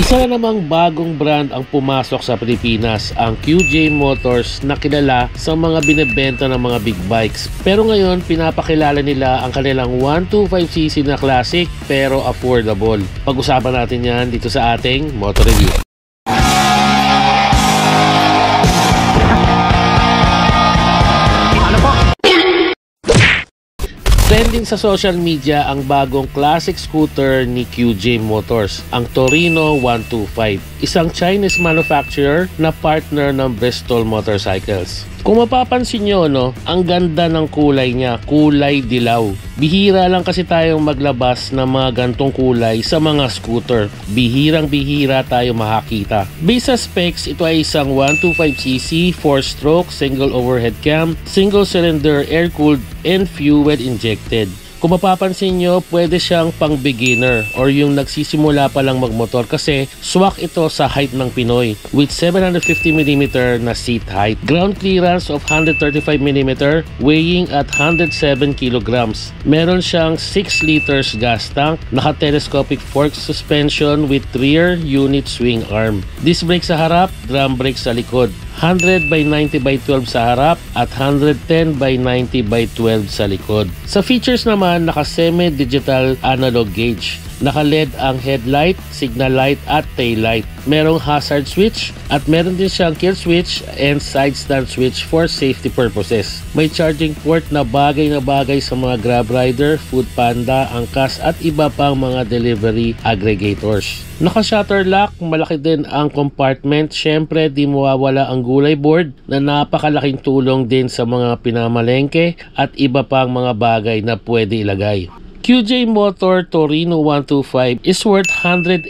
Isa na namang bagong brand ang pumasok sa Pilipinas, ang QJ Motors, na kilala sa mga binebenta ng mga big bikes. Pero ngayon, pinapakilala nila ang kanilang 125cc na classic pero affordable. Pag-usapan natin yan dito sa ating Moto Review. Trending sa social media ang bagong classic scooter ni QJ Motors, ang Torino 125, isang Chinese manufacturer na partner ng Bristol Motorcycles. Kung mapapansin nyo, ang ganda ng kulay niya, kulay dilaw. Bihira lang kasi tayong maglabas ng mga gantong kulay sa mga scooter. Bihirang-bihira tayo makakita. Based sa specs, ito ay isang 125cc, 4-stroke, single overhead cam, single cylinder, air-cooled, and fuel injected. Kung mapapansin nyo, pwede siyang pang beginner or yung nagsisimula pa lang magmotor kasi swak ito sa height ng Pinoy with 750mm na seat height. Ground clearance of 135mm, weighing at 107 kg. Meron siyang 6 liters gas tank, naka-telescopic fork suspension with rear unit swing arm. Disc brake sa harap, drum brake sa likod. 100/90/12 sa harap at 110/90/12 sa likod. Sa features naman, naka semi-digital analog gauge. Naka-LED ang headlight, signal light at tail light. Merong hazard switch at meron din siyang kill switch and side stand switch for safety purposes. May charging port na bagay sa mga Grab Rider, Food Panda, Angkas at iba pang mga delivery aggregators. Naka-shutter lock, malaki din ang compartment. Syempre, di mawawala ang gulay board na napakalaking tulong din sa mga pinamalengke at iba pang mga bagay na pwede ilagay. QJ Motor Torino 125 is worth 108,000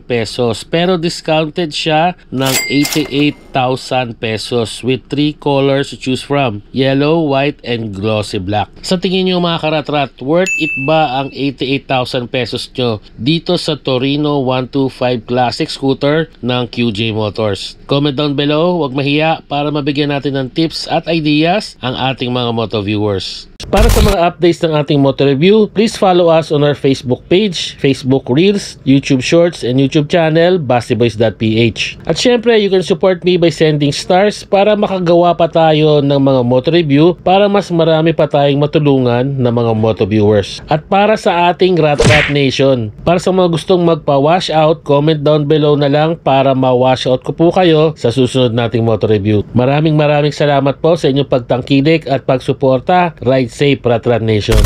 pesos pero discounted siya ng 88,000 pesos with 3 colors to choose from: yellow, white, and glossy black. Sa tingin nyo mga karatrat, worth it ba ang 88,000 pesos nyo dito sa Torino 125 Classic Scooter ng QJ Motors? Comment down below, huwag mahiya, para mabigyan natin ng tips at ideas ang ating mga moto viewers. Para sa mga updates ng ating moto review, please follow us on our Facebook page, Facebook Reels, YouTube Shorts, and YouTube channel, bastiboys.ph. At syempre, you can support me by sending stars para makagawa pa tayo ng mga moto review para mas marami pa tayong matulungan ng mga moto viewers. At para sa ating Rat Nation, para sa mga gustong magpa-wash out, comment down below na lang para ma-wash out ko po kayo sa susunod nating moto review. Maraming salamat po sa inyong pagtangkilik at pagsuporta. Ride safe, Rat Nation.